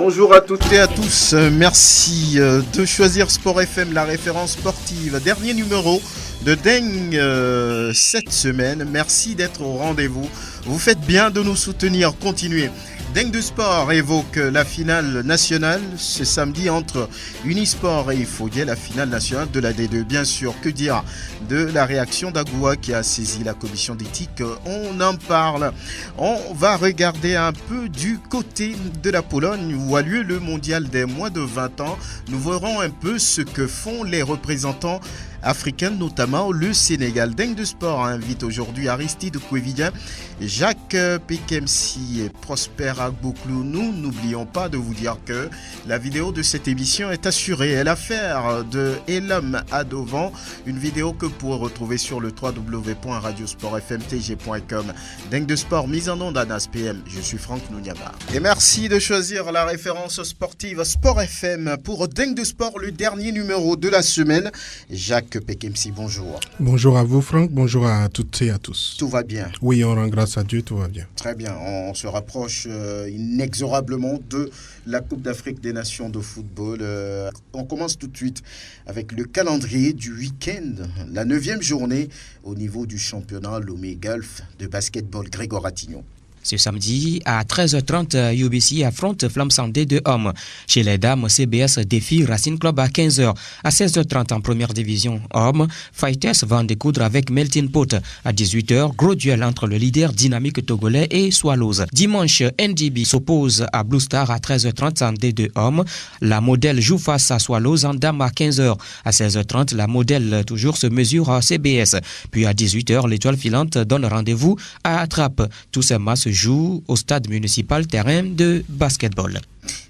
Bonjour à toutes et à tous, merci de choisir Sport FM, la référence sportive. Dernier numéro de Dengue cette semaine, merci d'être au rendez-vous. Vous faites bien de nous soutenir, continuez. Dengue de Sport évoque la finale nationale ce samedi entre Unisport et Ifodié, la finale nationale de la D2. Bien sûr, que dire de la réaction d'Agoua qui a saisi la commission d'éthique? On en parle. On va regarder un peu du côté de la Pologne où a lieu le mondial des moins de 20 ans. Nous verrons un peu ce que font les représentants africains, notamment le Sénégal. Dengue de Sport invite aujourd'hui Aristide Kouevidien, Jacques Pekemsi et Prosper Agboklou. Nous n'oublions pas de vous dire que la vidéo de cette émission est assurée. Et l'affaire de Elam Adovan, une vidéo que vous pourrez retrouver sur le www.radiosportfmtg.com. Dengue de Sport, mise en onde à NASPM. Je suis Franck Nouniaba. Et merci de choisir la référence sportive Sport FM pour Dengue de Sport, le dernier numéro de la semaine. Jacques Pekemsi, bonjour. Bonjour à vous Franck, bonjour à toutes et à tous. Tout va bien? Oui, on rend grâce à Dieu, tout va bien. Très bien, on se rapproche inexorablement de la Coupe d'Afrique des Nations de football. On commence tout de suite avec le calendrier du week-end, la 9e journée au niveau du championnat Lomé Golf de basketball Grégor Ratignon. Ce samedi, à 13h30, UBC affronte Flamme Sandé de hommes. Chez les dames, CBS défie Racing Club à 15h. À 16h30 en première division hommes, Fighters va en découdre avec Melton Pot. À 18h, gros duel entre le leader dynamique togolais et Swallows. Dimanche, NDB s'oppose à Blue Star à 13h30 en D2 hommes. La modèle joue face à Swallows en dames à 15h. À 16h30, la modèle toujours se mesure à CBS. Puis à 18h, l'étoile filante donne rendez-vous à Attrape. Tous ces matchs se jouent au stade municipal terrain de basketball.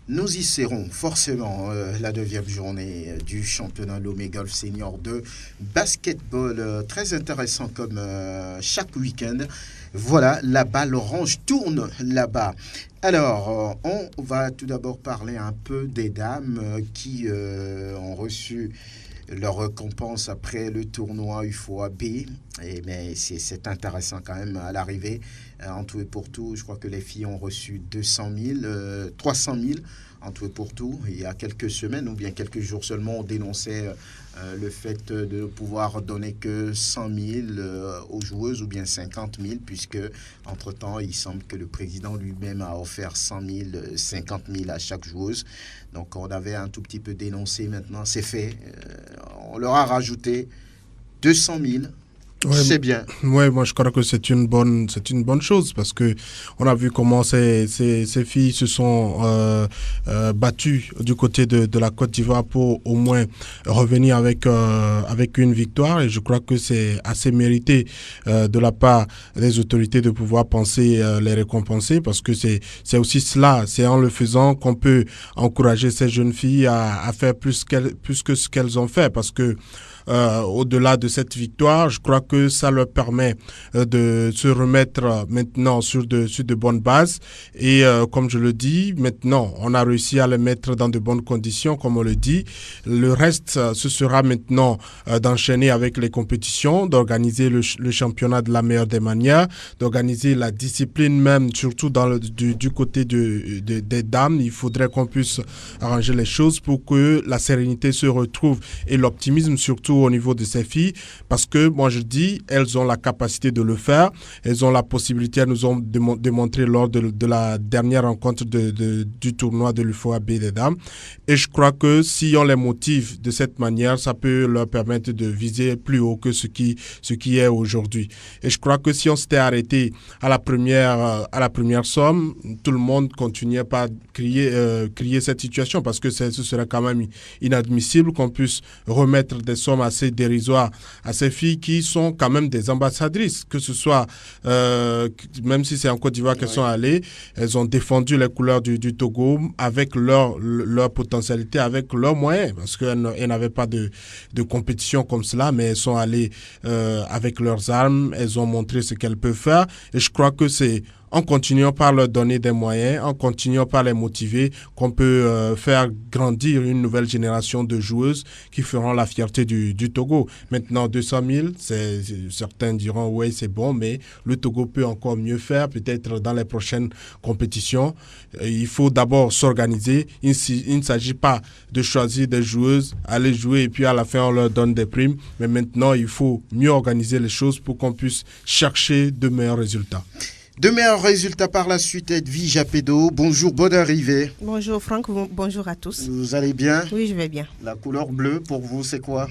Nous y serons forcément la 9e journée du championnat Lomé Golf Senior de basketball. Très intéressant comme chaque week-end. Voilà, la balle orange tourne là-bas. Alors, on va tout d'abord parler un peu des dames qui ont reçu leur récompense après le tournoi UFOA B. Mais c'est intéressant quand même à l'arrivée. En tout et pour tout, je crois que les filles ont reçu 300 000 en tout et pour tout. Il y a quelques semaines ou bien quelques jours seulement, on dénonçait le fait de ne pouvoir donner que 100 000 aux joueuses ou bien 50 000, puisque entre-temps, il semble que le président lui-même a offert 100 000, 50 000 à chaque joueuse. Donc on avait un tout petit peu dénoncé, maintenant c'est fait. On leur a rajouté 200 000. Ouais, c'est bien. Oui, moi je crois que c'est une bonne chose parce que on a vu comment ces filles se sont battues du côté de la Côte d'Ivoire pour au moins revenir avec une victoire, et je crois que c'est assez mérité de la part des autorités de pouvoir penser les récompenser, parce que c'est aussi cela, c'est en le faisant qu'on peut encourager ces jeunes filles à faire plus que ce qu'elles ont fait, parce que au-delà de cette victoire, je crois que ça leur permet de se remettre maintenant sur de bonnes bases. Et comme je le dis, maintenant, on a réussi à les mettre dans de bonnes conditions, comme on le dit. Le reste, ce sera maintenant d'enchaîner avec les compétitions, d'organiser le championnat de la meilleure des manières, d'organiser la discipline même, surtout du côté des dames. Il faudrait qu'on puisse arranger les choses pour que la sérénité se retrouve et l'optimisme surtout au niveau de ces filles, parce que moi je dis, elles ont la capacité de le faire, elles ont la possibilité, elles nous ont démontré lors de la dernière rencontre du tournoi de l'UFOA B des dames, et je crois que si on les motive de cette manière, ça peut leur permettre de viser plus haut que ce qui est aujourd'hui. Et je crois que si on s'était arrêté à la première somme, tout le monde continuait par crier cette situation, parce que ce serait quand même inadmissible qu'on puisse remettre des sommes assez dérisoires à ces filles qui sont quand même des ambassadrices, que ce soit, même si c'est en Côte d'Ivoire qu'elles sont allées, elles ont défendu les couleurs du Togo avec leur potentialité, avec leurs moyens, parce qu'elles n'avaient pas de compétition comme cela, mais elles sont allées avec leurs armes, elles ont montré ce qu'elles peuvent faire, et je crois que c'est en continuant par leur donner des moyens, en continuant par les motiver, qu'on peut faire grandir une nouvelle génération de joueuses qui feront la fierté du Togo. Maintenant, 200 000, certains diront oui, c'est bon, mais le Togo peut encore mieux faire, peut-être dans les prochaines compétitions. Il faut d'abord s'organiser. Il ne s'agit pas de choisir des joueuses, aller jouer et puis à la fin, on leur donne des primes. Mais maintenant, il faut mieux organiser les choses pour qu'on puisse chercher de meilleurs résultats. De meilleurs résultats par la suite, Edwige Apedo. Bonjour, bonne arrivée. Bonjour Franck, bonjour à tous. Vous allez bien? Oui, je vais bien. La couleur bleue, pour vous, c'est quoi?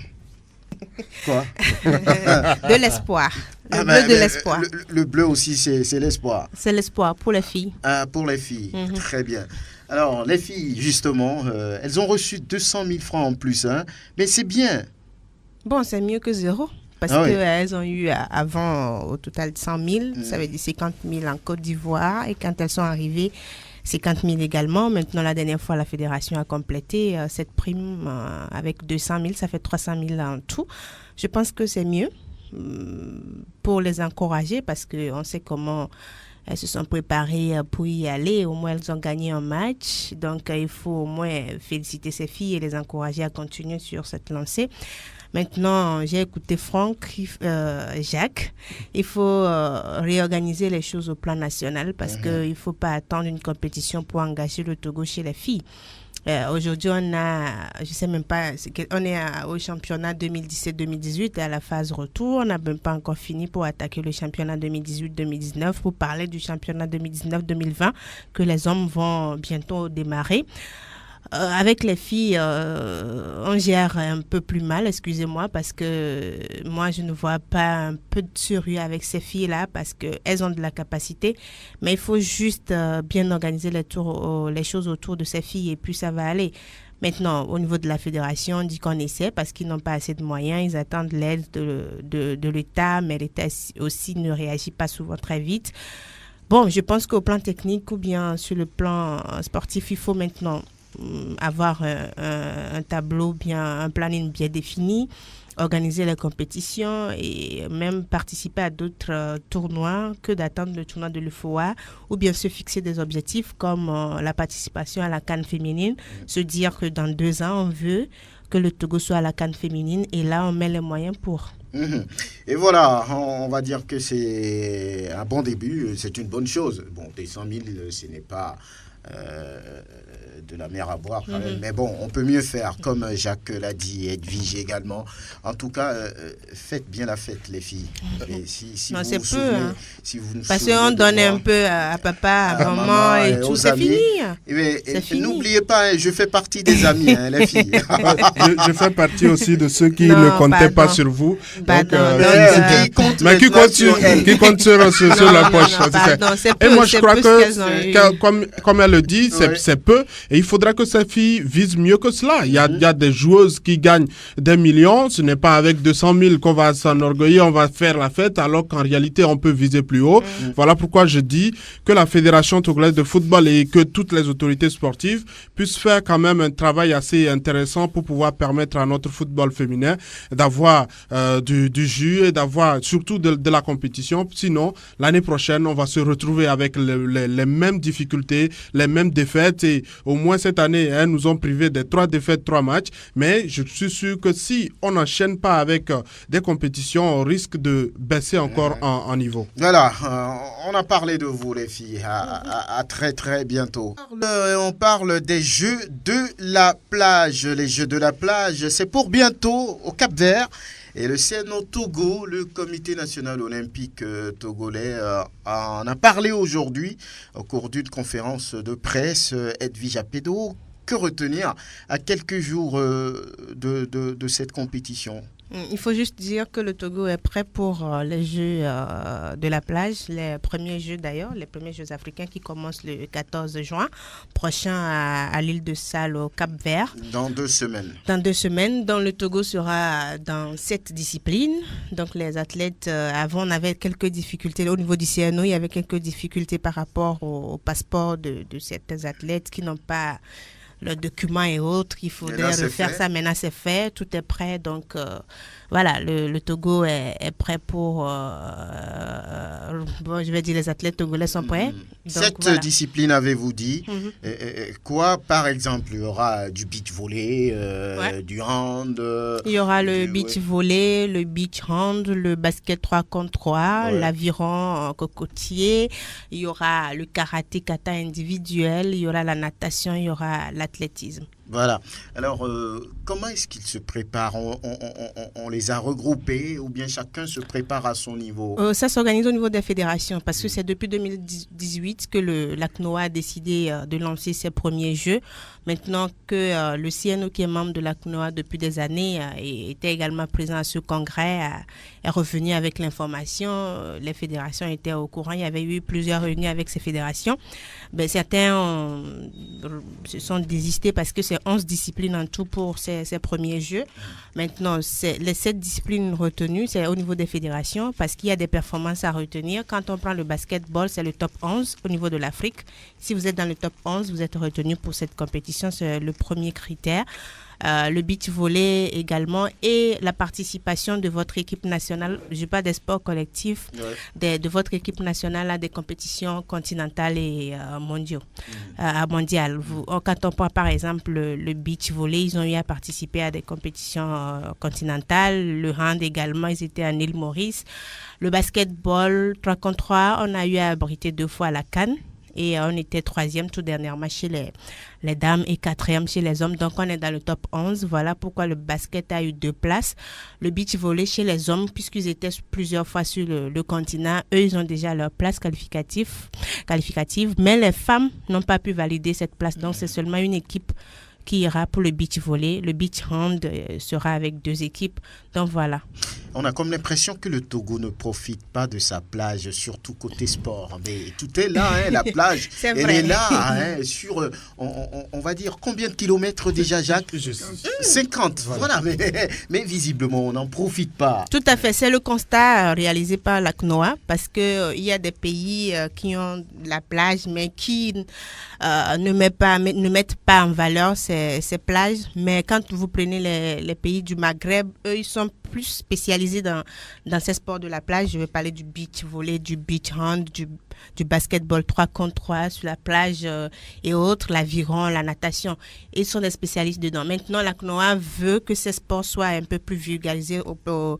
Quoi? De l'espoir. Le bleu de l'espoir. Le bleu aussi, c'est l'espoir. C'est l'espoir pour les filles. Ah, pour les filles, très bien. Alors, les filles, justement, elles ont reçu 200 000 francs en plus, hein, mais c'est bien. Bon, c'est mieux que zéro. Parce qu'elles ont eu avant au total 100 000, ça veut dire 50 000 en Côte d'Ivoire. Et quand elles sont arrivées, 50 000 également. Maintenant, la dernière fois, la fédération a complété cette prime avec 200 000. Ça fait 300 000 en tout. Je pense que c'est mieux pour les encourager parce qu'on sait comment elles se sont préparées pour y aller. Au moins, elles ont gagné un match. Donc, il faut au moins féliciter ces filles et les encourager à continuer sur cette lancée. Maintenant, j'ai écouté Franck, Jacques. Il faut réorganiser les choses au plan national parce qu'il ne faut pas attendre une compétition pour engager le Togo chez les filles. Aujourd'hui, on a, je ne sais même pas, on est au championnat 2017-2018 et à la phase retour. On n'a même pas encore fini pour attaquer le championnat 2018-2019 pour parler du championnat 2019-2020 que les hommes vont bientôt démarrer. Avec les filles, on gère un peu plus mal, excusez-moi, parce que moi, je ne vois pas un peu de sérieux avec ces filles-là parce qu'elles ont de la capacité. Mais il faut juste bien organiser les choses autour de ces filles et puis ça va aller. Maintenant, au niveau de la fédération, on dit qu'on essaie parce qu'ils n'ont pas assez de moyens. Ils attendent l'aide de l'État, mais l'État aussi ne réagit pas souvent très vite. Bon, je pense qu'au plan technique ou bien sur le plan sportif, il faut maintenant avoir un tableau un planning bien défini, organiser les compétitions et même participer à d'autres tournois que d'attendre le tournoi de l'UFOA ou bien se fixer des objectifs comme la participation à la CAN féminine, se dire que dans 2 ans, on veut que le Togo soit à la CAN féminine et là, on met les moyens pour. Et voilà, on va dire que c'est un bon début, c'est une bonne chose. Bon, des 100 000, ce n'est pas de la mer à boire quand même. Mais bon, on peut mieux faire, comme Jacques l'a dit, Edwige également. En tout cas, faites bien la fête, les filles. Et si non, vous c'est vous souvenez, peu. Si vous parce qu'on donne un peu à papa, à maman et tout, c'est fini. C'est fini. N'oubliez pas, je fais partie des amis, les filles. je fais partie aussi de ceux qui ne comptaient pas sur vous. Qui comptent sur la poche. Et moi, je crois que, comme elle le dit, c'est peu. Et il faudra que ces filles visent mieux que cela. Il y a des joueuses qui gagnent des millions. Ce n'est pas avec 200 000 qu'on va s'enorgueillir, on va faire la fête, alors qu'en réalité, on peut viser plus haut. Voilà pourquoi je dis que la Fédération togolaise de football et que toutes les autorités sportives puissent faire quand même un travail assez intéressant pour pouvoir permettre à notre football féminin d'avoir du jus et d'avoir surtout de la compétition. Sinon, l'année prochaine, on va se retrouver avec les mêmes difficultés, les mêmes défaites. Et au moins cette année, nous ont privé des 3 défaites, 3 matchs. Mais je suis sûr que si on n'enchaîne pas avec des compétitions, on risque de baisser encore en niveau. Voilà, on a parlé de vous les filles. À très très bientôt. On parle des Jeux de la plage. Les Jeux de la plage, c'est pour bientôt au Cap-Vert. Et le CNO Togo, le Comité national olympique togolais, en a parlé aujourd'hui au cours d'une conférence de presse. Edwige Apedo, que retenir à quelques jours de cette compétition? Il faut juste dire que le Togo est prêt pour les Jeux de la plage, les premiers Jeux d'ailleurs, les premiers Jeux africains qui commencent le 14 juin prochain à l'île de Sal au Cap-Vert. Dans 2 semaines. Dans 2 semaines, dont le Togo sera dans 7 disciplines. Donc les athlètes, avant on avait quelques difficultés au niveau du CNO, il y avait quelques difficultés par rapport au passeport de certains athlètes qui n'ont pas le document et autres, il faudrait refaire ça. Maintenant, c'est fait, tout est prêt. Donc, voilà, le Togo est prêt pour... bon, je vais dire les athlètes togolais sont prêts. Donc, cette discipline, avez-vous dit quoi, par exemple? Il y aura du beach volley, du hand. Il y aura le beach volley, le beach hand, le basket 3 contre 3, l'aviron cocotier. Il y aura le karaté kata individuel, il y aura la natation, il y aura l'athlétisme. Voilà. Alors, comment est-ce qu'ils se préparent? On les a regroupés ou bien chacun se prépare à son niveau? Ça s'organise au niveau des fédérations parce que c'est depuis 2018 que la CNOA a décidé de lancer ses premiers jeux. Maintenant que le CNO, qui est membre de la CNOA depuis des années, était également présent à ce congrès, est revenu avec l'information. Les fédérations étaient au courant. Il y avait eu plusieurs réunions avec ces fédérations. Ben, certains se sont désistés parce que c'est 11 disciplines en tout pour ces premiers jeux. Maintenant, les 7 disciplines retenues, c'est au niveau des fédérations parce qu'il y a des performances à retenir. Quand on prend le basketball, c'est le top 11 au niveau de l'Afrique. Si vous êtes dans le top 11, vous êtes retenu pour cette compétition, c'est le premier critère. Le beach volley également et la participation de votre équipe nationale, je parle des sports collectifs, de votre équipe nationale à des compétitions continentales et mondiales. Quand on prend par exemple le beach volley, ils ont eu à participer à des compétitions continentales, le hand également, ils étaient à île Maurice. Le basketball 3 contre 3, on a eu à abriter 2 fois à la CAN. Et on était 3e tout dernièrement chez les dames et 4e chez les hommes. Donc, on est dans le top 11. Voilà pourquoi le basket a eu 2 places. Le beach volley chez les hommes, puisqu'ils étaient plusieurs fois sur le continent, eux, ils ont déjà leur place qualificative. Mais les femmes n'ont pas pu valider cette place. Donc, c'est seulement une équipe qui ira pour le beach volley. Le beach hand sera avec 2 équipes. Donc, voilà. On a comme l'impression que le Togo ne profite pas de sa plage, surtout côté sport. Mais tout est là, la plage. Elle est là, sur, on va dire, combien de kilomètres déjà, Jacques? 50, voilà. Mais visiblement, on n'en profite pas. Tout à fait, c'est le constat réalisé par la CNOA, parce qu'il y a des pays qui ont la plage, mais qui ne mettent pas en valeur ces plages. Mais quand vous prenez les pays du Maghreb, eux, ils sont plus spécialisés dans ces sports de la plage. Je vais parler du beach volley, du beach hand, du basketball 3 contre 3 sur la plage et autres, l'aviron, la natation. Ils sont des spécialistes dedans. Maintenant, la CNOA veut que ces sports soient un peu plus vulgarisés sur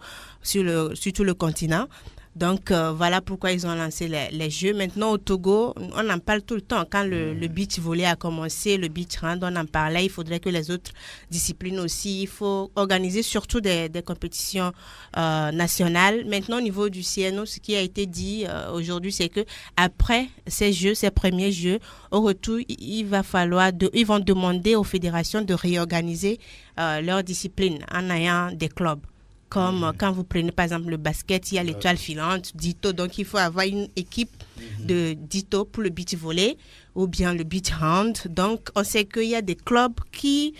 tout le continent. Donc, voilà pourquoi ils ont lancé les jeux. Maintenant, au Togo, on en parle tout le temps. Quand le beach volley a commencé, le beach hand, on en parlait. Il faudrait que les autres disciplines aussi, il faut organiser surtout des compétitions nationales. Maintenant, au niveau du CNO, ce qui a été dit aujourd'hui, c'est que après ces premiers jeux, au retour, ils vont demander aux fédérations de réorganiser leurs disciplines en ayant des clubs. Comme quand vous prenez par exemple le basket, il y a l'étoile filante, Dito, donc il faut avoir une équipe de Dito pour le beach volley ou bien le beach hand. Donc on sait qu'il y a des clubs qui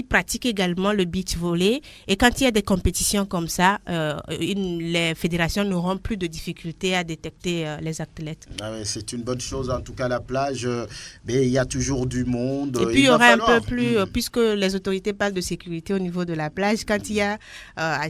pratiquent également le beach volley et quand il y a des compétitions comme ça, les fédérations n'auront plus de difficultés à détecter les athlètes. C'est une bonne chose, en tout cas la plage, mais il y a toujours du monde. Et puis il y aura un peu plus, puisque les autorités parlent de sécurité au niveau de la plage, quand il y a à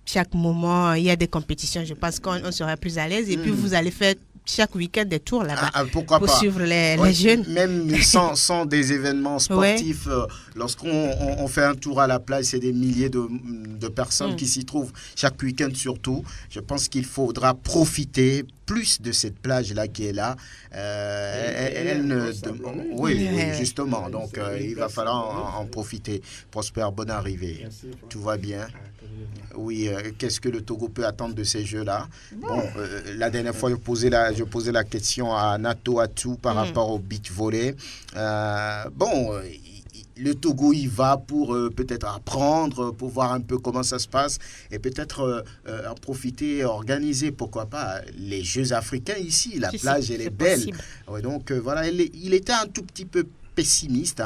chaque moment, il y a des compétitions, je pense qu'on sera plus à l'aise et puis vous allez faire chaque week-end des tours là-bas pour suivre les jeunes. Même sans des événements sportifs, lorsqu'on fait un tour à la plage, c'est des milliers de personnes qui s'y trouvent chaque week-end surtout. Je pense qu'il faudra profiter plus de cette plage-là qui est là. Oui, justement. Donc, il va falloir en profiter. Prosper, bonne arrivée. Merci, tout va bien. Oui, qu'est-ce que le Togo peut attendre de ces jeux-là? Bon, la dernière fois, je posais la question à Nato Atou par rapport au beach volley. Le Togo y va pour peut-être apprendre, pour voir un peu comment ça se passe et peut-être en profiter, organiser, pourquoi pas, les Jeux africains ici. La plage, elle est belle. Ouais, donc voilà, il était un tout petit peu pessimiste.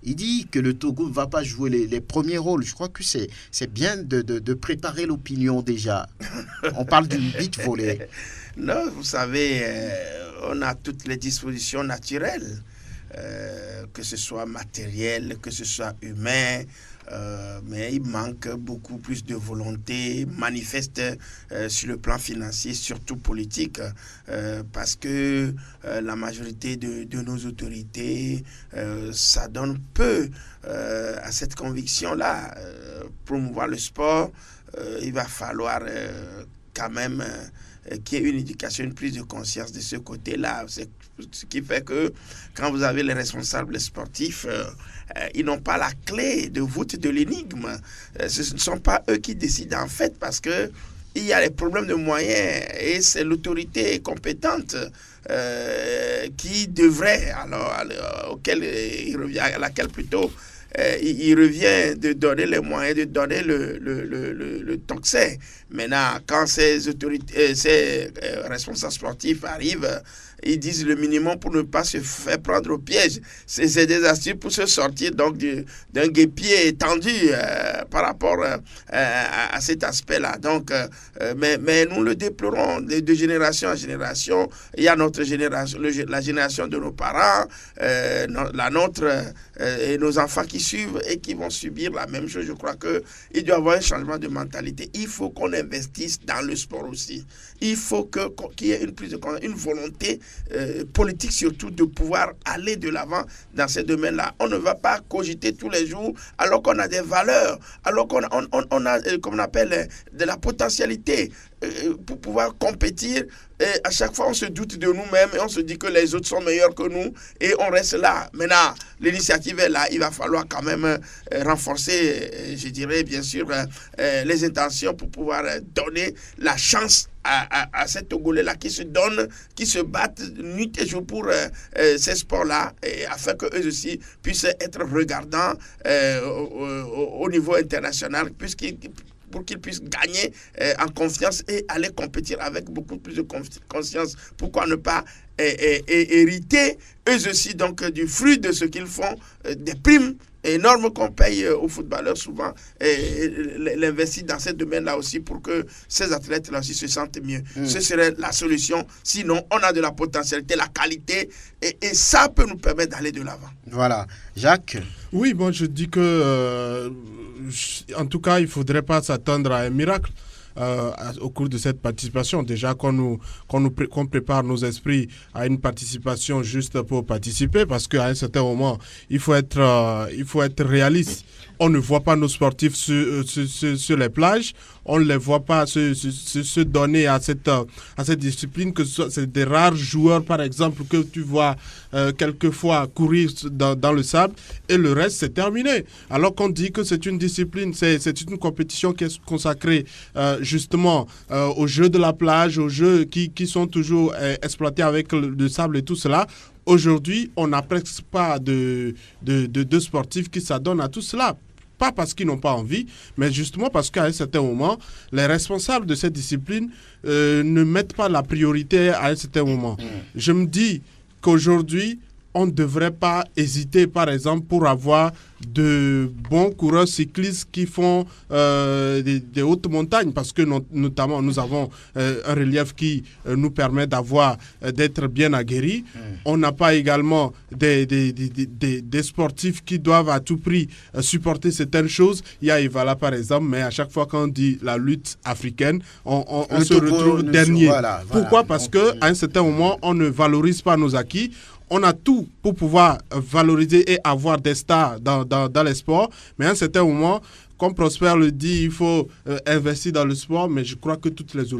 Il dit que le Togo ne va pas jouer les premiers rôles. Je crois que c'est bien de préparer l'opinion déjà. On parle du beach volley. Non, vous savez, on a toutes les dispositions naturelles. Que ce soit matériel, que ce soit humain, mais il manque beaucoup plus de volonté manifeste sur le plan financier, surtout politique, parce que la majorité de nos autorités s'adonnent peu à cette conviction-là. Promouvoir le sport, il va falloir quand même qu'il y ait une éducation, une prise de conscience de ce côté-là. C'est ce qui fait que quand vous avez les responsables sportifs, ils n'ont pas la clé de voûte de l'énigme. Ce ne sont pas eux qui décident en fait, parce que il y a les problèmes de moyens et c'est l'autorité compétente qui devrait, auquel il revient, à laquelle plutôt il revient de donner les moyens, de donner le tocsin. Maintenant, quand ces autorités, ces responsables sportifs arrivent, ils disent le minimum pour ne pas se faire prendre au piège. C'est des astuces pour se sortir donc d'un guêpier étendu par rapport à cet aspect-là. Donc, mais nous le déplorons de génération en génération. Il y a notre génération, la génération de nos parents, la nôtre et nos enfants qui suivent et qui vont subir la même chose. Je crois qu'il doit y avoir un changement de mentalité. Il faut qu'on investisse dans le sport aussi. Il faut qu'il y ait une prise de conscience, une volonté politique surtout de pouvoir aller de l'avant dans ces domaines-là. On ne va pas cogiter tous les jours alors qu'on a des valeurs, alors qu'on a, comme on appelle, de la potentialité pour pouvoir compétir. Et à chaque fois, on se doute de nous-mêmes et on se dit que les autres sont meilleurs que nous et on reste là. Maintenant, l'initiative est là. Il va falloir quand même renforcer, je dirais bien sûr, les intentions pour pouvoir donner la chance à ces Togolais-là qui se donnent, qui se battent nuit et jour pour ces sports-là, afin qu'eux aussi puissent être regardants au niveau international, pour qu'ils puissent gagner en confiance et aller compétir avec beaucoup plus de conscience. Pourquoi ne pas hériter eux aussi donc du fruit de ce qu'ils font, des primes énormes qu'on paye aux footballeurs souvent, et l'investir dans ce domaine-là aussi pour que ces athlètes-là aussi se sentent mieux. Ce serait la solution. Sinon, on a de la potentialité, la qualité, et ça peut nous permettre d'aller de l'avant. Voilà. Jacques? Oui, bon, je dis que, en tout cas, il ne faudrait pas s'attendre à un miracle. Au cours de cette participation, déjà qu'on prépare nos esprits à une participation juste pour participer, parce qu'à un certain moment, il faut être réaliste. On ne voit pas nos sportifs sur les plages, on ne les voit pas se donner à cette discipline, que c'est des rares joueurs, par exemple, que tu vois quelquefois courir dans le sable, et le reste, c'est terminé. Alors qu'on dit que c'est une discipline, c'est une compétition qui est consacrée justement aux jeux de la plage, aux jeux qui sont toujours exploités avec le sable et tout cela. Aujourd'hui, on n'a presque pas de sportifs qui s'adonnent à tout cela. Pas parce qu'ils n'ont pas envie, mais justement parce qu'à un certain moment, les responsables de cette discipline ne mettent pas la priorité à un certain moment. Je me dis qu'aujourd'hui, on ne devrait pas hésiter, par exemple, pour avoir de bons coureurs cyclistes qui font des hautes montagnes, parce que notamment nous avons un relief qui nous permet d'être bien aguerris. On n'a pas également des sportifs qui doivent à tout prix supporter certaines choses. Il y a Ivala par exemple, mais à chaque fois qu'on dit la lutte africaine, on se retrouve dernier. Voilà. Pourquoi? Parce qu'à un certain moment, on ne valorise pas nos acquis. On a tout pour pouvoir valoriser et avoir des stars dans les sports, mais à un certain moment, comme Prosper le dit, il faut investir dans le sport, mais je crois que toutes les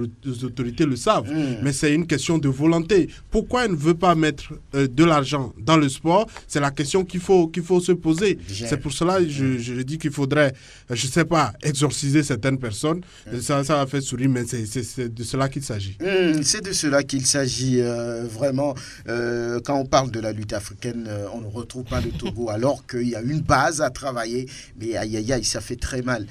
autorités le savent. Mais c'est une question de volonté. Pourquoi elle ne veut pas mettre de l'argent dans le sport? C'est la question qu'il faut se poser. C'est pour cela que je dis qu'il faudrait, je ne sais pas, exorciser certaines personnes. Ça va faire sourire, mais c'est de cela qu'il s'agit. C'est de cela qu'il s'agit vraiment. Quand on parle de la lutte africaine, on ne retrouve pas le Togo, alors qu'il y a une base à travailler. Mais aïe, aïe, aïe, ça fait très mal.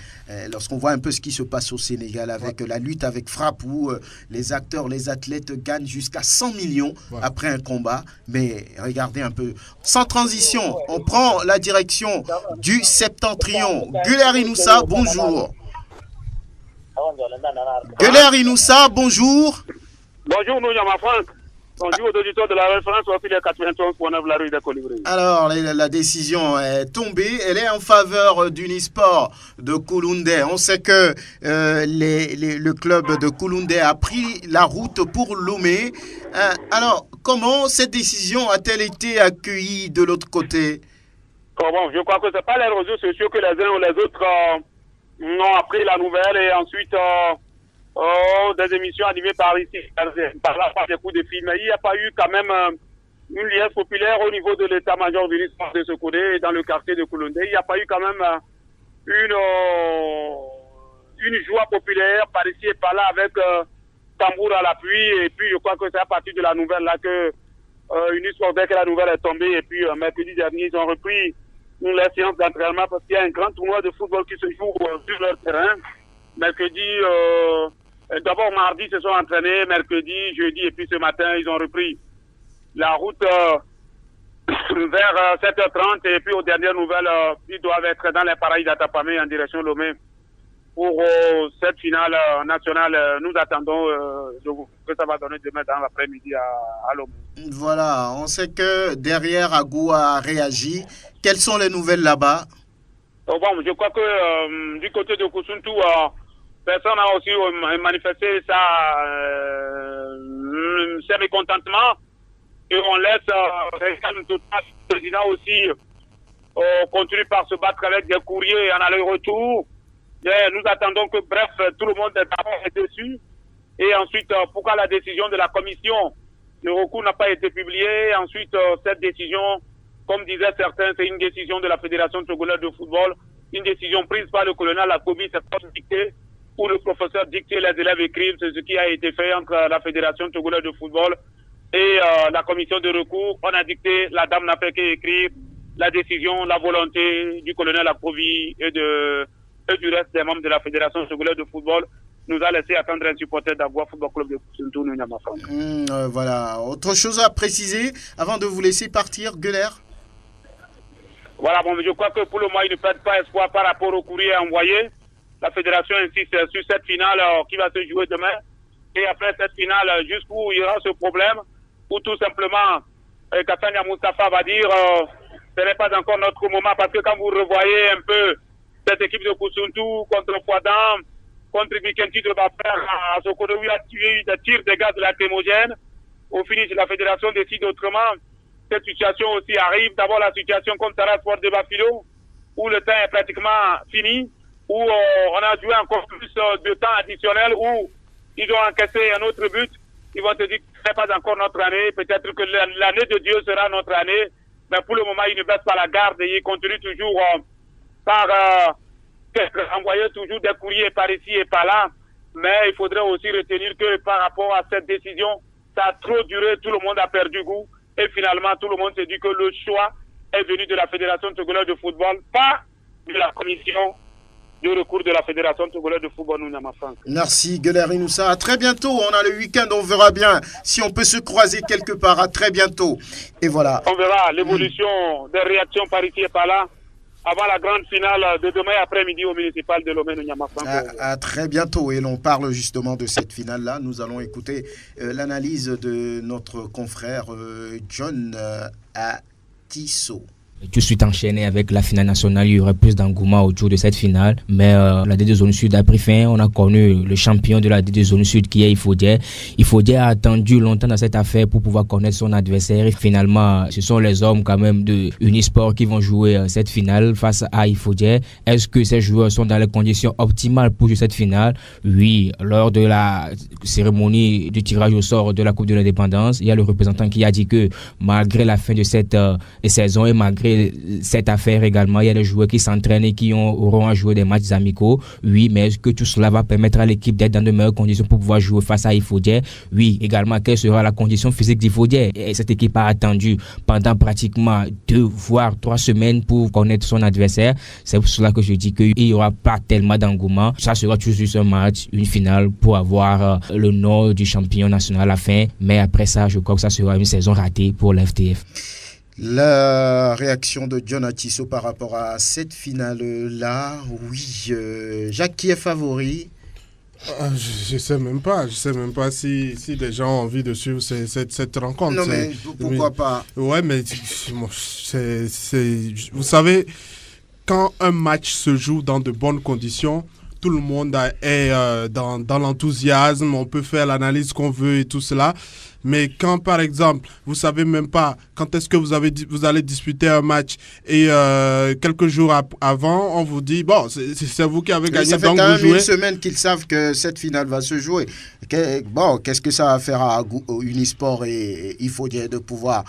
Lorsqu'on voit un peu ce qui se passe au Sénégal avec la lutte avec frappe, où les acteurs, les athlètes gagnent jusqu'à 100 millions après un combat. Mais regardez un peu. Sans transition, on prend la direction du Septentrion. Guler Inoussa, bonjour. Guler Inoussa, bonjour. Bonjour, nous sommes en France. Bonjour aux auditeurs de la référence au fil de 91.9 la rue des Colibris. Alors, la décision est tombée. Elle est en faveur d'Unisport de Kouloundé. On sait que le club de Kouloundé a pris la route pour Lomé. Alors, comment cette décision a-t-elle été accueillie de l'autre côté? Bon, je crois que ce n'est pas les réseaux sociaux que les uns ou les autres ont appris la nouvelle et ensuite des émissions animées par ici, par des coups de fil. Mais il n'y a pas eu quand même une liesse populaire au niveau de l'état-major d'Unisport de ce côté, dans le quartier de Kouloundé. Il n'y a pas eu quand même une joie populaire par ici et par là avec tambour à l'appui. Et puis je crois que c'est à partir de la nouvelle là que Unisport, dès que la nouvelle est tombée, et puis mercredi dernier, ils ont repris les séances d'entraînement parce qu'il y a un grand tournoi de football qui se joue sur leur terrain. Mercredi, d'abord mardi, ils se sont entraînés, mercredi, jeudi, et puis ce matin, ils ont repris la route vers 7h30, et puis aux dernières nouvelles, ils doivent être dans les parages d'Atapamé en direction Lomé pour cette finale nationale. Nous attendons que ça va donner demain dans l'après-midi à Lomé. Voilà, on sait que derrière, Agou a réagi. Quelles sont les nouvelles là-bas? Bon, je crois que du côté de Koussountou, personne n'a aussi manifesté ses mécontentements. Et on laisse le président aussi continuer par se battre avec des courriers en aller-retour. Nous attendons que, bref, tout le monde est d'abord déçu. Et ensuite, pourquoi la décision de la commission, le recours n'a pas été publié. Ensuite, cette décision, comme disaient certains, c'est une décision de la Fédération togolaise de football, une décision prise par le colonel Akobi, c'est pas dicté, où le professeur dicte, les élèves écrivent, c'est ce qui a été fait entre la Fédération togolaise de football et la commission de recours. On a dicté, la dame n'a fait qu'écrire la décision, la volonté du colonel Akobi et du reste des membres de la Fédération togolaise de football nous a laissé attendre un supporter d'Agua Football Club de Koussountou, Nyamafan. Voilà. Autre chose à préciser avant de vous laisser partir, Gueuler? Voilà, bon, je crois que pour le moment, ils ne perdent pas espoir par rapport au courrier envoyé. La fédération insiste sur cette finale qui va se jouer demain. Et après cette finale, jusqu'où il y aura ce problème, où tout simplement, Katania Moustapha va dire ce n'est pas encore notre moment, parce que quand vous revoyez un peu cette équipe de Koussountou contre Fouadam, contre Bikenti de Bafar, à Sokoto, où il y a eu des tirs de gaz lacrymogènes, au finish, la fédération décide autrement. Cette situation aussi arrive. D'abord la situation contre Tara Sport de Bafilo, où le temps est pratiquement fini, où on a joué encore plus de temps additionnel, où ils ont encaissé un autre but. Ils vont te dire que ce n'est pas encore notre année. Peut-être que l'année de Dieu sera notre année. Mais pour le moment, ils ne baissent pas la garde et ils continuent toujours par envoyer toujours des courriers par ici et par là. Mais il faudrait aussi retenir que par rapport à cette décision, ça a trop duré, tout le monde a perdu goût. Et finalement, tout le monde s'est dit que le choix est venu de la Fédération togolaise de football, pas de la commission de recours de la Fédération togolaise de football. Merci, Gueuler Inoussa. À très bientôt. On a le week-end, on verra bien si on peut se croiser quelque part. À très bientôt. Et voilà. On verra l'évolution des réactions par ici et par là avant la grande finale de demain après-midi au municipal de Lomé. À très bientôt. Et l'on parle justement de cette finale-là. Nous allons écouter l'analyse de notre confrère John Atisso. Tout de suite enchaîné avec la finale nationale, il y aurait plus d'engouement autour de cette finale. Mais la D2 Zone Sud a pris fin. On a connu le champion de la D2 Zone Sud qui est Ifodé. Ifodé a attendu longtemps dans cette affaire pour pouvoir connaître son adversaire. Et finalement, ce sont les hommes quand même de Unisport qui vont jouer cette finale face à Ifodé. Est-ce que ces joueurs sont dans les conditions optimales pour jouer cette finale? Oui, lors de la cérémonie du tirage au sort de la Coupe de l'Indépendance, il y a le représentant qui a dit que malgré la fin de cette saison et malgré cette affaire également, il y a des joueurs qui s'entraînent et qui auront à jouer des matchs amicaux. Oui, mais est-ce que tout cela va permettre à l'équipe d'être dans de meilleures conditions pour pouvoir jouer face à Ifodé? Oui, également, quelle sera la condition physique d'Ifodé? Et cette équipe a attendu pendant pratiquement 2 voire 3 semaines pour connaître son adversaire. C'est pour cela que je dis qu'il n'y aura pas tellement d'engouement. Ça sera tout juste un match, une finale pour avoir le nom du champion national à la fin. Mais après ça, je crois que ça sera une saison ratée pour l'FTF. La réaction de John Atisso par rapport à cette finale-là, oui, Jacques qui est favori? Je sais même pas si les gens ont envie de suivre cette rencontre. Non, mais pourquoi pas? Ouais, mais vous savez, quand un match se joue dans de bonnes conditions, tout le monde est dans l'enthousiasme, on peut faire l'analyse qu'on veut et tout cela. Mais quand, par exemple, vous savez même pas quand est-ce que vous allez disputer un match et quelques jours avant, on vous dit, bon, c'est vous qui avez gagné, ça fait donc quand vous même jouez. une semaine qu'ils savent que cette finale va se jouer. Bon, qu'est-ce que ça va faire à Unisport et il faut dire de pouvoir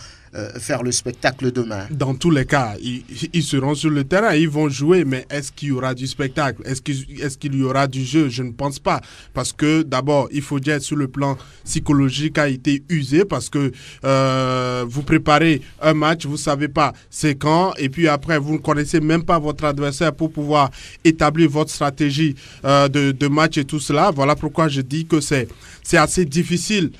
faire le spectacle demain? Dans tous les cas, ils seront sur le terrain, ils vont jouer, mais est-ce qu'il y aura du spectacle? Est-ce qu'il y aura du jeu? Je ne pense pas. Parce que d'abord, il faut dire sur le plan psychologique a été usé parce que vous préparez un match, vous ne savez pas c'est quand, et puis après, vous ne connaissez même pas votre adversaire pour pouvoir établir votre stratégie de match et tout cela. Voilà pourquoi je dis que c'est assez difficile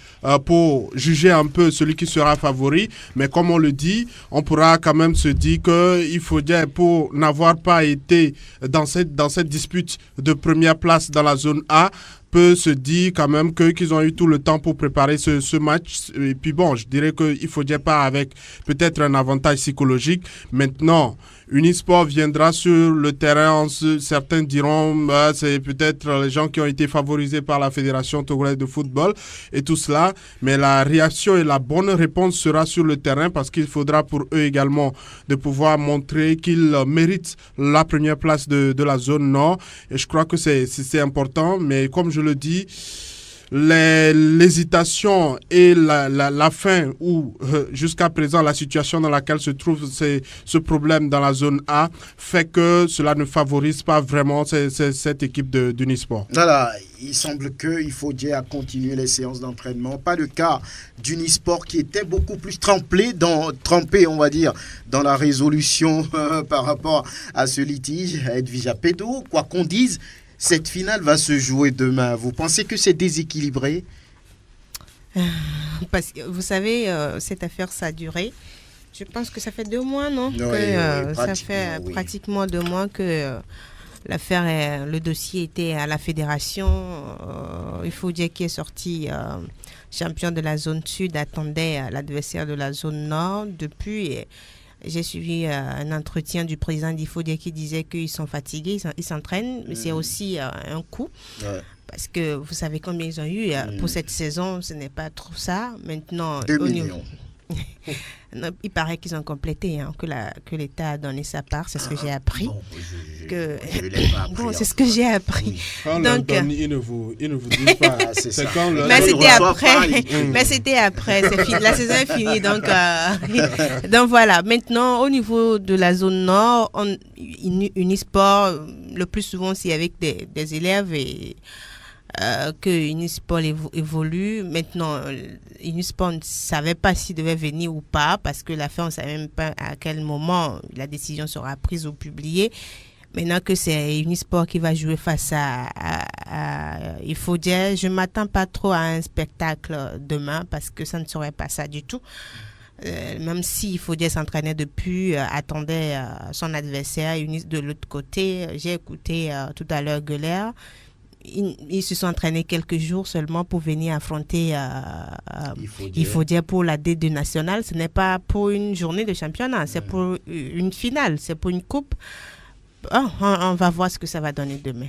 pour juger un peu celui qui sera favori. Mais comme on le dit, on pourra quand même se dire qu'il faut dire, pour n'avoir pas été dans cette dispute de première place dans la zone A, peut se dire quand même qu'ils ont eu tout le temps pour préparer ce match. Et puis bon, je dirais qu'il faut dire pas avec peut-être un avantage psychologique. Maintenant, Unisport viendra sur le terrain, certains diront c'est peut-être les gens qui ont été favorisés par la Fédération togolaise de football et tout cela, mais la réaction et la bonne réponse sera sur le terrain parce qu'il faudra pour eux également de pouvoir montrer qu'ils méritent la première place de la zone nord, et je crois que c'est important, mais comme je le dis, l'hésitation et la fin ou jusqu'à présent la situation dans laquelle se trouve ce problème dans la zone A fait que cela ne favorise pas vraiment cette équipe d'Unisport. Voilà, il semble qu'il faut dire à continuer les séances d'entraînement. Pas le cas d'Unisport qui était beaucoup plus trempé, on va dire, dans la résolution par rapport à ce litige. Edwige Pédo, quoi qu'on dise, cette finale va se jouer demain. Vous pensez que c'est déséquilibré? Parce que vous savez, cette affaire, ça a duré. Je pense que ça fait 2 mois, non? Oui, ça fait pratiquement 2 mois que l'affaire, le dossier était à la fédération. Il faut dire qu'il est sorti champion de la zone sud, attendait l'adversaire de la zone nord. Depuis, j'ai suivi un entretien du président d'Ifoudia qui disait qu'ils sont fatigués, ils s'entraînent, mais c'est aussi un coup. Ouais. Parce que vous savez combien ils ont eu pour cette saison, ce n'est pas trop ça. Maintenant, 2 millions. Non, il paraît qu'ils ont complété, que l'État a donné sa part, c'est ce que j'ai appris. Bon, je l'ai pas appris. Bon, c'est ce que j'ai appris. Quand donc, ils ne vous disent pas. C'est ça. Quand mais c'était après. Mais c'était après. La saison est finie. Donc voilà. Maintenant, au niveau de la zone nord, Unisport, le plus souvent, c'est avec des élèves et que Unisport évolue. Maintenant, Unisport ne savait pas s'il devait venir ou pas parce que la fin, on ne savait même pas à quel moment la décision sera prise ou publiée. Maintenant que c'est Unisport qui va jouer face il faut dire, je ne m'attends pas trop à un spectacle demain parce que ça ne serait pas ça du tout. Même si il faut dire s'entraîner depuis, attendait son adversaire de l'autre côté. J'ai écouté tout à l'heure Gueuler. Ils se sont entraînés quelques jours seulement pour venir affronter il faut dire pour la D2 nationale. Ce n'est pas pour une journée de championnat, c'est pour une finale, c'est pour une coupe. On va voir ce que ça va donner demain.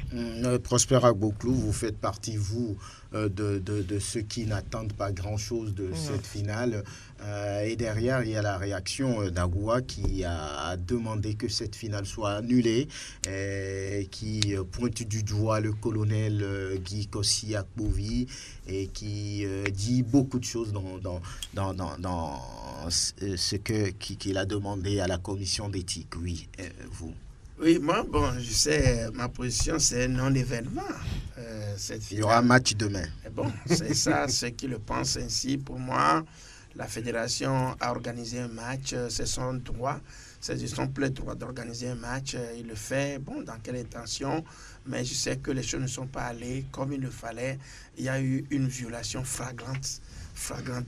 Prosper Agboklou, vous faites partie, vous, de ceux qui n'attendent pas grand-chose de cette finale. Et derrière, il y a la réaction d'Agoua qui a demandé que cette finale soit annulée, qui pointe du doigt le colonel Guy Kossi Akbovi et qui dit beaucoup de choses dans ce qu'il a demandé à la commission d'éthique. Oui, vous. Oui, moi, je sais, ma position, c'est un non-événement. Il y aura un match demain. Bon, c'est ça, ceux qui le pensent ainsi. Pour moi, la fédération a organisé un match, c'est son droit, c'est son plein droit d'organiser un match. Il le fait, dans quelle intention, mais je sais que les choses ne sont pas allées comme il le fallait. Il y a eu une violation flagrante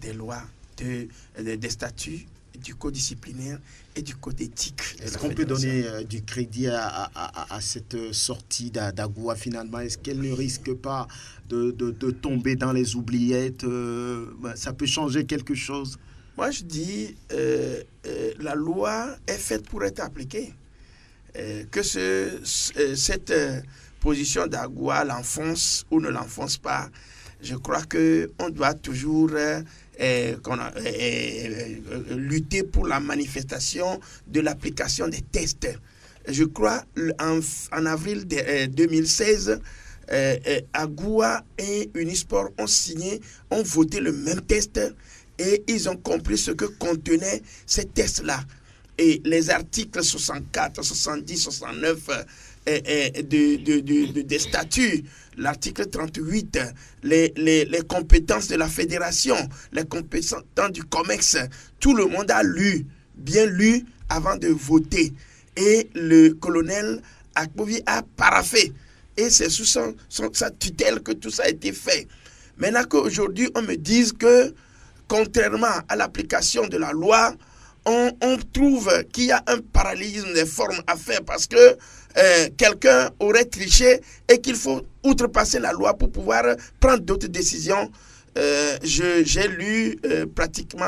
des lois, des statuts du code disciplinaire et du code éthique. Est-ce qu'on peut donner du crédit à cette sortie d'Agoua finalement? Est-ce qu'elle ne risque pas de tomber dans les oubliettes? Ça peut changer quelque chose? Moi, je dis, la loi est faite pour être appliquée. Que cette position d'Agoua l'enfonce ou ne l'enfonce pas, je crois qu'on doit toujours lutter pour la manifestation de l'application des tests. Je crois en avril 2016, Agoua et Unisport ont voté le même test et ils ont compris ce que contenaient ces tests-là. Et les articles 64, 70, 69 des statuts, l'article 38, les compétences de la fédération, les compétences du COMEX, tout le monde a bien lu avant de voter. Et le colonel Akpovi a paraphé. Et c'est sous sa tutelle que tout ça a été fait. Maintenant qu'aujourd'hui, on me dise que, contrairement à l'application de la loi, on trouve qu'il y a un parallélisme des formes à faire parce que quelqu'un aurait triché et qu'il faut outrepasser la loi pour pouvoir prendre d'autres décisions. J'ai lu pratiquement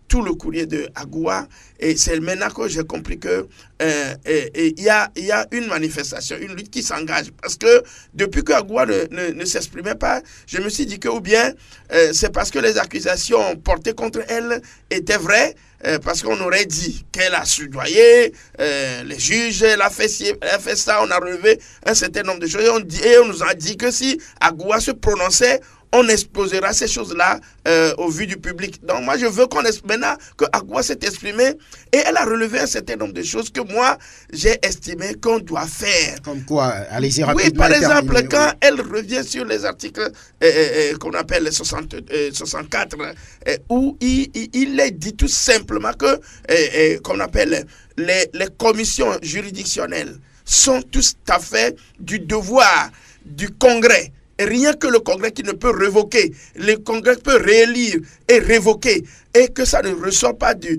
tout le courrier de Agoua, et c'est maintenant que j'ai compris que il y a une manifestation, une lutte qui s'engage, parce que depuis que Agoua ne s'exprimait pas, je me suis dit que ou bien c'est parce que les accusations portées contre elle étaient vraies, parce qu'on aurait dit qu'elle a soudoyé les juges, elle a fait ça, on a relevé un certain nombre de choses, et on nous a dit que si Agoua se prononçait, on exposera ces choses-là au vu du public. Donc moi, je veux maintenant que Agoua s'est exprimée et elle a relevé un certain nombre de choses que moi, j'ai estimé qu'on doit faire. Comme quoi? Allez-y rapidement. Oui, par exemple, quand elle revient sur les articles qu'on appelle les 64, où il est dit tout simplement que, qu'on appelle les commissions juridictionnelles sont tous à fait du devoir du Congrès. Rien que le Congrès qui ne peut révoquer. Le Congrès peut réélire et révoquer. Et que ça ne ressort pas des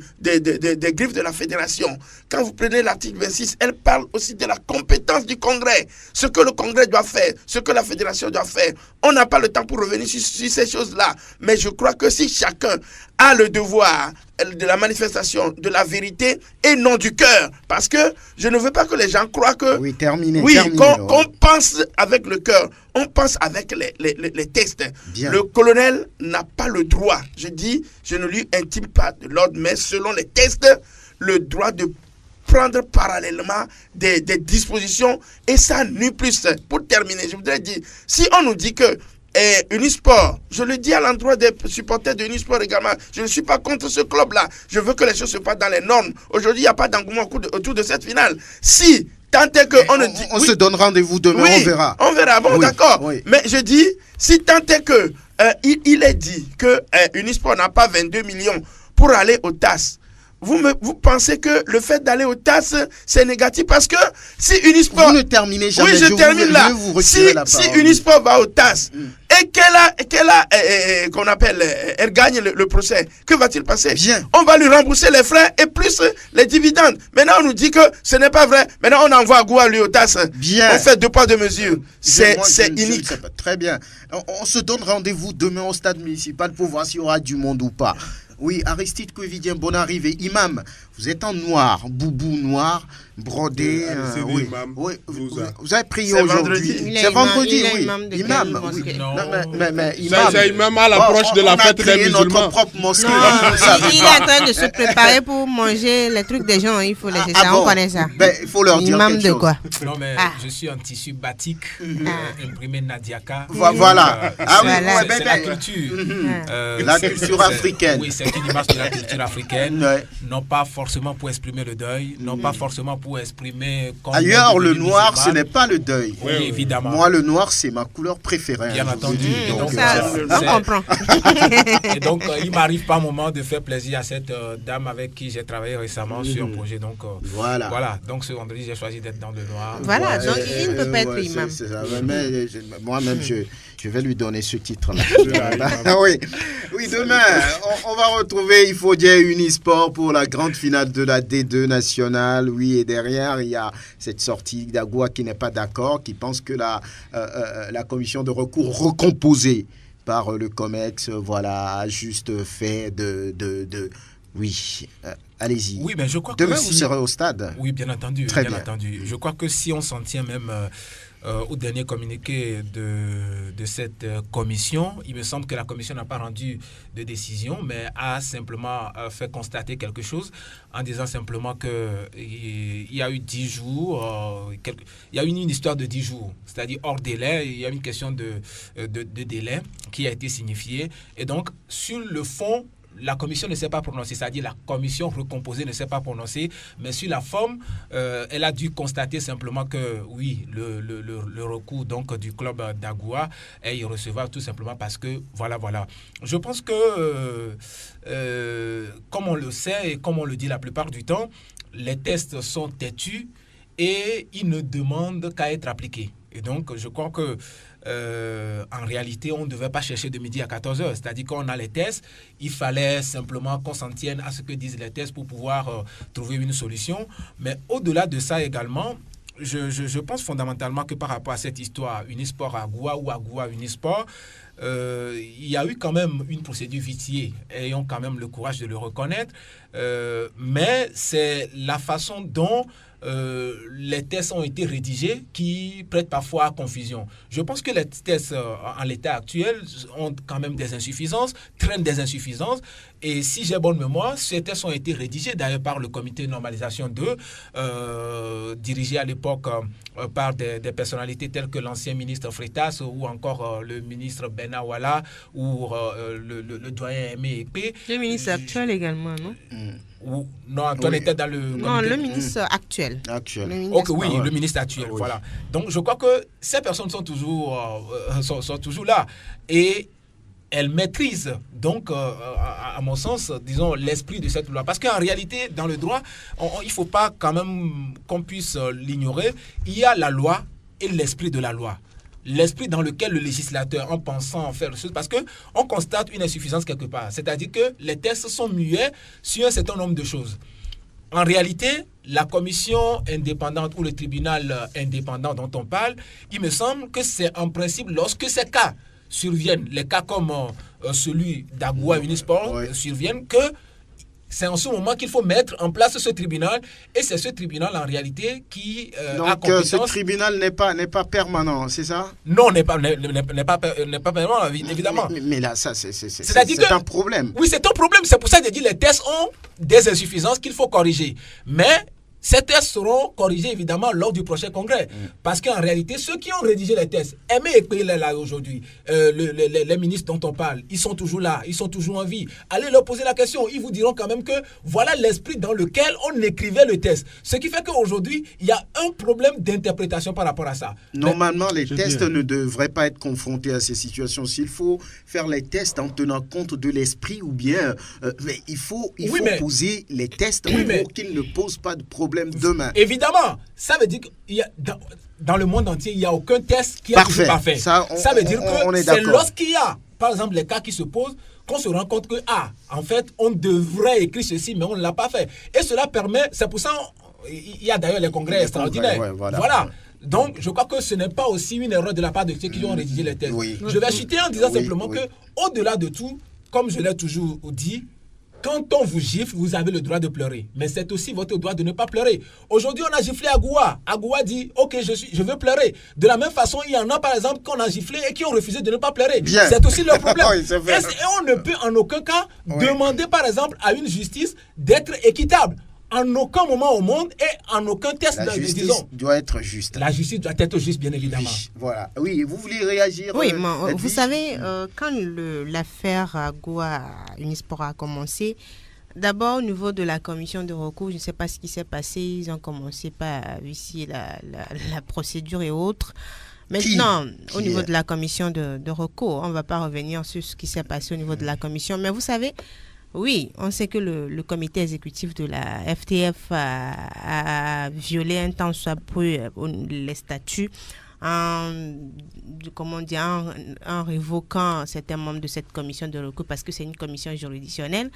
griffes de la Fédération. Quand vous prenez l'article 26, elle parle aussi de la compétence du Congrès. Ce que le Congrès doit faire, ce que la Fédération doit faire. On n'a pas le temps pour revenir sur ces choses-là. Mais je crois que si chacun a le devoir de la manifestation de la vérité et non du cœur. Parce que je ne veux pas que les gens croient que... Oui, terminé. Qu'on pense avec le cœur. On pense avec les textes. Bien. Le colonel n'a pas le droit. Je dis, je ne lui intime pas de l'ordre, mais selon les textes, le droit de prendre parallèlement des dispositions. Et ça, ni plus. Pour terminer, je voudrais dire, si on nous dit que Unisport, je le dis à l'endroit des supporters de Unisport également, je ne suis pas contre ce club-là. Je veux que les choses se passent dans les normes. Aujourd'hui, il n'y a pas d'engouement autour de cette finale. Si, tant est que on se donne rendez-vous demain, oui, on verra. On verra, bon, oui, d'accord. Oui. Mais je dis, si tant est que il est dit que Unisport n'a pas 22 millions pour aller au TAS, vous pensez que le fait d'aller au TAS, c'est négatif parce que si Unisport... Vous ne terminez jamais. Oui, je termine là. Si Unisport va au TAS et qu'on appelle, elle gagne le procès, que va-t-il passer? Bien. On va lui rembourser les frais et plus les dividendes. Maintenant, on nous dit que ce n'est pas vrai. Maintenant, on envoie Agoua lui au TAS. Bien. On fait 2 poids 2 mesures. C'est unique. Très bien. On se donne rendez-vous demain au stade municipal pour voir s'il y aura du monde ou pas. Oui, Aristide Kouévidien, bonne arrivée. Imam, vous êtes en noir, boubou noir, brodé. Oui. Vous avez prié aujourd'hui. C'est vendredi, oui. Imam, oui. Mais c'est imam à l'approche de la fête des musulmans. Notre propre mosquée. Il est en train de se préparer pour manger les trucs des gens. Il faut laisser ça, on connaît ça. Il faut leur dire imam quelque de chose. Quoi? Non, mais je suis en tissu batik, imprimé Nadiaka. Voilà. C'est la culture. La culture africaine. Oui, c'est une image de la culture africaine. Non pas forcément forcément pour exprimer le deuil, non pas forcément pour exprimer... Ailleurs, le noir, ce n'est pas le deuil. Oui, évidemment. Moi, le noir, c'est ma couleur préférée. Bien entendu. Donc, on comprend. Et donc, il m'arrive par moment de faire plaisir à cette dame avec qui j'ai travaillé récemment sur un projet. Donc, voilà. Donc, ce vendredi, j'ai choisi d'être dans le noir. Voilà, donc il ne peut pas être imam. Moi-même, je vais lui donner ce titre-là. Oui, demain, on va retrouver, il faut dire, Unisport pour la grande finale de la D2 nationale. Oui, et derrière, il y a cette sortie d'Agoua qui n'est pas d'accord, qui pense que la commission de recours recomposée par le COMEX, a juste fait allez-y. Oui, mais je crois demain, que vous serez au stade. Oui, bien entendu. Très bien bien. entendu. Je crois que si on s'en tient même au dernier communiqué de cette commission, il me semble que la commission n'a pas rendu de décision, mais a simplement fait constater quelque chose en disant simplement qu'il y a eu 10 jours, il y a eu une histoire de 10 jours, c'est-à-dire hors délai, il y a une question de délai qui a été signifiée. Et donc, sur le fond, la commission ne s'est pas prononcée, c'est-à-dire la commission recomposée ne s'est pas prononcée, mais sur la forme, elle a dû constater simplement que oui, le recours donc du club d'Agoua est irrecevable tout simplement parce que voilà. Je pense que comme on le sait et comme on le dit la plupart du temps, les tests sont têtus et ils ne demandent qu'à être appliqués. Et donc, je crois que en réalité, on ne devait pas chercher de midi à 14h. C'est-à-dire qu'on a les tests, il fallait simplement qu'on s'en tienne à ce que disent les tests pour pouvoir trouver une solution. Mais au-delà de ça également, je pense fondamentalement que par rapport à cette histoire Unisport Agoua ou Agoua Unisport, il y a eu quand même une procédure viciée. Ayons quand même le courage de le reconnaître. Mais c'est la façon dont les tests ont été rédigés qui prêtent parfois à confusion. Je pense que les tests en l'état actuel ont quand même des insuffisances, traînent des insuffisances, et si j'ai bonne mémoire, ces tests ont été rédigés d'ailleurs par le comité de normalisation 2, dirigé à l'époque par des personnalités telles que l'ancien ministre Freitas ou encore le ministre Benawala ou le doyen Aimé Épée. Le ministre actuel également, non? Non, Antoine était dans le... Non, le ministre actuel. Actuel. Le ministre actuel, voilà. Donc, je crois que ces personnes sont toujours là. Et elles maîtrisent, donc, à mon sens, disons, l'esprit de cette loi. Parce qu'en réalité, dans le droit, il ne faut pas quand même qu'on puisse l'ignorer. Il y a la loi et l'esprit de la loi. L'esprit dans lequel le législateur, en pensant faire les choses, parce qu'on constate une insuffisance quelque part. C'est-à-dire que les tests sont muets sur un certain nombre de choses. En réalité, la commission indépendante ou le tribunal indépendant dont on parle, il me semble que c'est en principe lorsque ces cas surviennent, les cas comme celui d'Agoua Unisport surviennent, que c'est en ce moment qu'il faut mettre en place ce tribunal, et c'est ce tribunal en réalité qui a compétence. Donc ce tribunal n'est pas permanent, c'est ça? Non, n'est pas permanent, évidemment. Mais là, ça, c'est un problème. Oui, c'est un problème. C'est pour ça que je dis que les tests ont des insuffisances qu'il faut corriger. Mais ces tests seront corrigés évidemment lors du prochain congrès. Parce qu'en réalité, ceux qui ont rédigé les tests, Aimé Épée est là aujourd'hui, les ministres dont on parle, ils sont toujours là, ils sont toujours en vie. Allez leur poser la question, ils vous diront quand même que voilà l'esprit dans lequel on écrivait le test. Ce qui fait qu'aujourd'hui, il y a un problème d'interprétation par rapport à ça. Normalement, les tests ne devraient pas être confrontés à ces situations. S'il faut faire les tests en tenant compte de l'esprit, ou bien mais il faut poser les tests pour qu'ils ne posent pas de problème demain. Évidemment, ça veut dire qu'il y a dans le monde entier, il n'y a aucun test qui est parfait. Ça veut dire que c'est lorsqu'il y a, par exemple, les cas qui se posent, qu'on se rend compte que, en fait, on devrait écrire ceci, mais on ne l'a pas fait. Et cela permet, c'est pour ça, il y a d'ailleurs les congrès extraordinaires. Voilà. Donc, je crois que ce n'est pas aussi une erreur de la part de ceux qui ont rédigé les tests. Je vais chuter en disant simplement que, au-delà de tout, comme je l'ai toujours dit, quand on vous gifle, vous avez le droit de pleurer. Mais c'est aussi votre droit de ne pas pleurer. Aujourd'hui, on a giflé Agoua. Agoua dit, OK, je veux pleurer. De la même façon, il y en a, par exemple, qu'on a giflé et qui ont refusé de ne pas pleurer. C'est aussi leur problème. Et on ne peut en aucun cas demander, par exemple, à une justice d'être équitable. En aucun moment au monde et en aucun test. La justice doit être juste. La justice doit être juste, bien évidemment. Oui, voilà. Oui, vous voulez réagir? Oui, vous savez, quand l'affaire Agoua Unisport a commencé, D'abord, au niveau de la commission de recours, je ne sais pas ce qui s'est passé. Ils ont commencé par vicier la procédure et autres. Maintenant, au niveau de la commission de recours, on ne va pas revenir sur ce qui s'est passé au niveau de la commission. Mais vous savez, oui, on sait que le comité exécutif de la FTF a violé un temps soit peu les statuts en révoquant certains membres de cette commission de recours parce que c'est une commission juridictionnelle.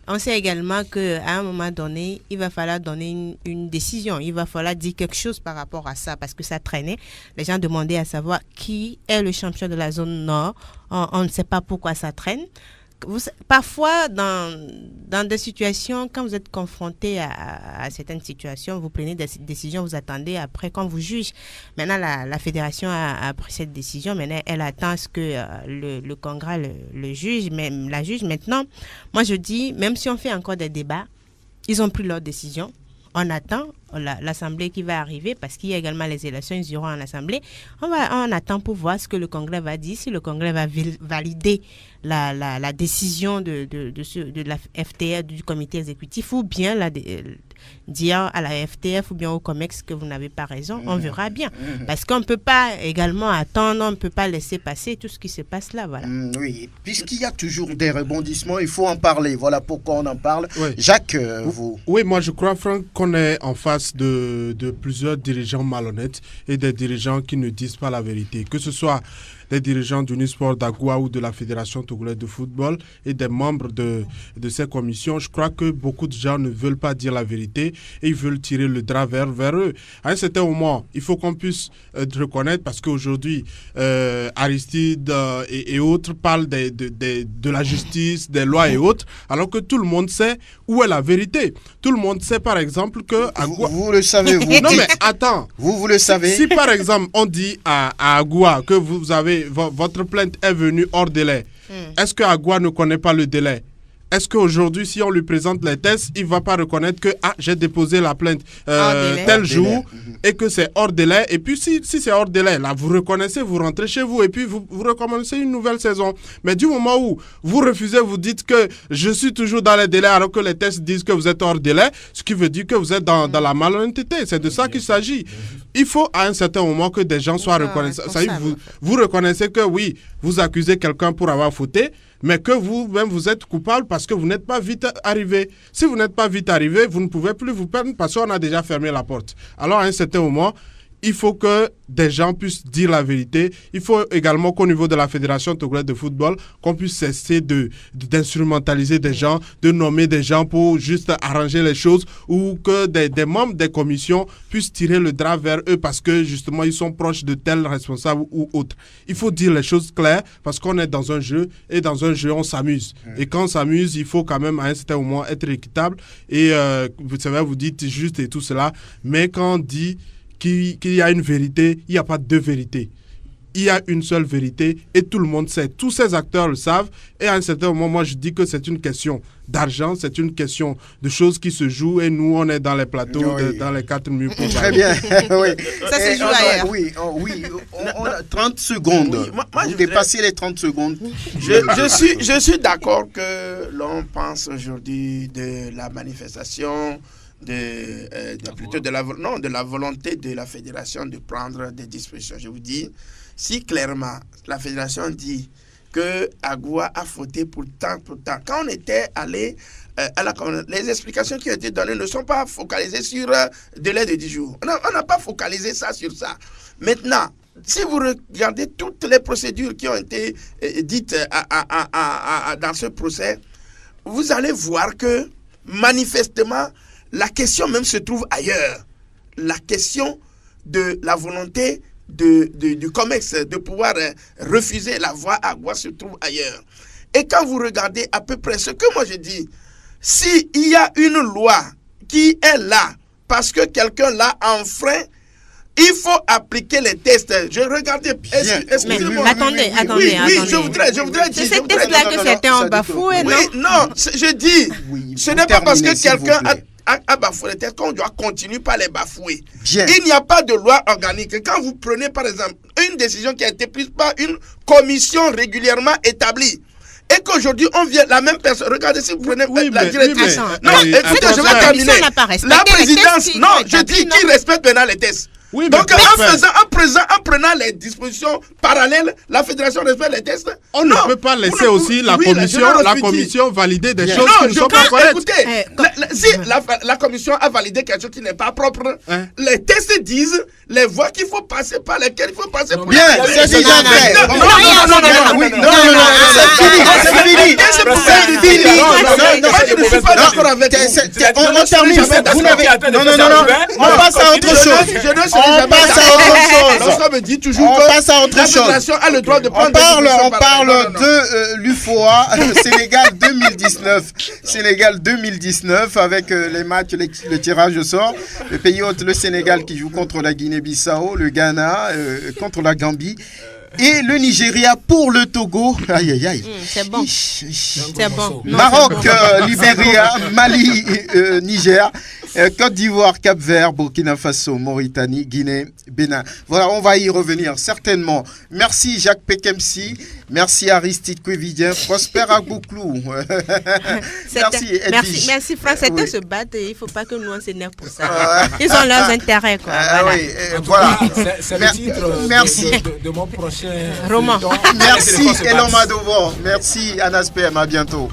On sait également qu'à un moment donné, il va falloir donner une décision. Il va falloir dire quelque chose par rapport à ça parce que ça traînait. Les gens demandaient à savoir qui est le champion de la zone nord. On ne sait pas pourquoi ça traîne. Parfois, dans des situations, quand vous êtes confronté à certaines situations, vous prenez des décisions, vous attendez après qu'on vous juge. Maintenant, la fédération a pris cette décision. Maintenant, elle attend à ce que le Congrès le juge, même la juge. Maintenant, moi, je dis, même si on fait encore des débats, ils ont pris leur décision. On attend l'Assemblée qui va arriver parce qu'il y a également les élections, ils iront en Assemblée. On attend pour voir ce que le Congrès va dire, si le Congrès va valider la décision de la FTF, du comité exécutif, ou bien dire à la FTF ou bien au COMEX que vous n'avez pas raison. On verra bien. Parce qu'on ne peut pas également attendre, on ne peut pas laisser passer tout ce qui se passe là. Voilà. Oui, puisqu'il y a toujours des rebondissements, il faut en parler. Voilà pourquoi on en parle. Oui. Jacques, vous... Oui, moi je crois, Franck, qu'on est en face de plusieurs dirigeants malhonnêtes et des dirigeants qui ne disent pas la vérité. Que ce soit des dirigeants d'Unisport d'Agoua ou de la Fédération togolaise de football et des membres de ces commissions, je crois que beaucoup de gens ne veulent pas dire la vérité et ils veulent tirer le drap vers eux. À un certain moment, il faut qu'on puisse reconnaître, parce qu'aujourd'hui, Aristide et autres parlent de la justice, des lois et autres, alors que tout le monde sait où est la vérité. Tout le monde sait, par exemple, que... Vous le savez, vous. Non, mais attends. Vous le savez. Si, par exemple, on dit à Agoua que vous avez votre plainte est venue hors délai, est-ce que Agoua ne connaît pas le délai? Est-ce qu'aujourd'hui, si on lui présente les tests, il ne va pas reconnaître que j'ai déposé la plainte tel jour et que c'est hors délai? Et puis, si c'est hors délai, là, vous reconnaissez, vous rentrez chez vous et puis vous recommencez une nouvelle saison. Mais du moment où vous refusez, vous dites que je suis toujours dans les délais alors que les tests disent que vous êtes hors délai, ce qui veut dire que vous êtes dans la malhonnêteté. C'est de ça qu'il s'agit. Il faut à un certain moment que des gens soient reconnaissants. Ça y est, vous reconnaissez que oui, vous accusez quelqu'un pour avoir fauté, mais que vous-même vous êtes coupable parce que vous n'êtes pas vite arrivé. Si vous n'êtes pas vite arrivé, vous ne pouvez plus vous perdre parce qu'on a déjà fermé la porte. Alors à un certain moment, il faut que des gens puissent dire la vérité. Il faut également qu'au niveau de la Fédération togolaise de football, qu'on puisse cesser d'instrumentaliser des gens, de nommer des gens pour juste arranger les choses, ou que des membres des commissions puissent tirer le drap vers eux parce que justement ils sont proches de tels responsables ou autres. Il faut dire les choses claires parce qu'on est dans un jeu et dans un jeu on s'amuse. Et quand on s'amuse, il faut quand même à un certain moment être équitable. Et vous savez, vous dites juste et tout cela, mais quand on dit qu'il y a une vérité, il n'y a pas deux vérités. Il y a une seule vérité et tout le monde sait. Tous ces acteurs le savent et à un certain moment, moi je dis que c'est une question d'argent, c'est une question de choses qui se jouent et nous on est dans les plateaux, dans les 4 murs. Très bien. Oui. Ça se joue ailleurs. Oui, on a 30 secondes. Oui, moi, vous dépassez les 30 secondes. Je suis d'accord que l'on pense aujourd'hui de la manifestation de la volonté de la fédération de prendre des dispositions. Je vous dis, si clairement la fédération dit que Agoua a fauté pour tant, quand on était allé les explications qui ont été données ne sont pas focalisées sur délai de 10 jours. On n'a pas focalisé ça sur ça. Maintenant, si vous regardez toutes les procédures qui ont été dites dans ce procès, vous allez voir que manifestement, la question même se trouve ailleurs. La question de la volonté du COMEX de pouvoir refuser la voie Agoua se trouve ailleurs. Et quand vous regardez à peu près ce que moi je dis, s'il y a une loi qui est là parce que quelqu'un l'a enfreint, il faut appliquer les tests. Je regardais. Excusez-moi. Attendez. Je voudrais dire. C'est ces tests-là que certains ont bafoué, non? Non, je dis. Ce n'est pas parce que quelqu'un a bafoué les tests qu'on doit continuer par les bafouer. Bien. Il n'y a pas de loi organique. Quand vous prenez, par exemple, une décision qui a été prise par une commission régulièrement établie, et qu'aujourd'hui on vient, la même personne, regardez si vous prenez la directrice. Non, écoutez, je vais terminer. La présidence, non, je dis qui respecte maintenant les tests. Oui, donc en prenant les dispositions parallèles, la fédération respecte les tests. On ne peut pas laisser aussi la commission valider des choses qui ne sont pas correctes. Écoutez, si la commission a validé quelque chose qui n'est pas propre, les tests disent les voies qu'il faut passer, par lesquelles il faut passer. Bien, c'est déjà fait. Je ne suis pas d'accord avec vous. On termine. Non, on passe à autre chose. On passe à autre chose. On parle de l'UFOA Sénégal 2019. Sénégal 2019 avec les matchs, le tirage au sort. Le pays hôte, le Sénégal qui joue contre la Guinée-Bissau, le Ghana contre la Gambie. Et le Nigeria pour le Togo. Aïe, aïe, aïe. C'est bon. C'est bon. Maroc, Libéria, Mali, Niger, Côte d'Ivoire, Cap-Vert, Burkina Faso, Mauritanie, Guinée, Bénin. Voilà, on va y revenir certainement. Merci Jacques Pekemsi. Merci Aristide Kouevidien. Prosper Agouklou. Merci Franck. C'était se battre. Il ne faut pas que nous on s'énerve pour ça. Ils ont leurs intérêts. Quoi. Voilà. C'est le titre merci. De mon prochain roman. Merci Elon Madovo. Merci Anas PM. À bientôt.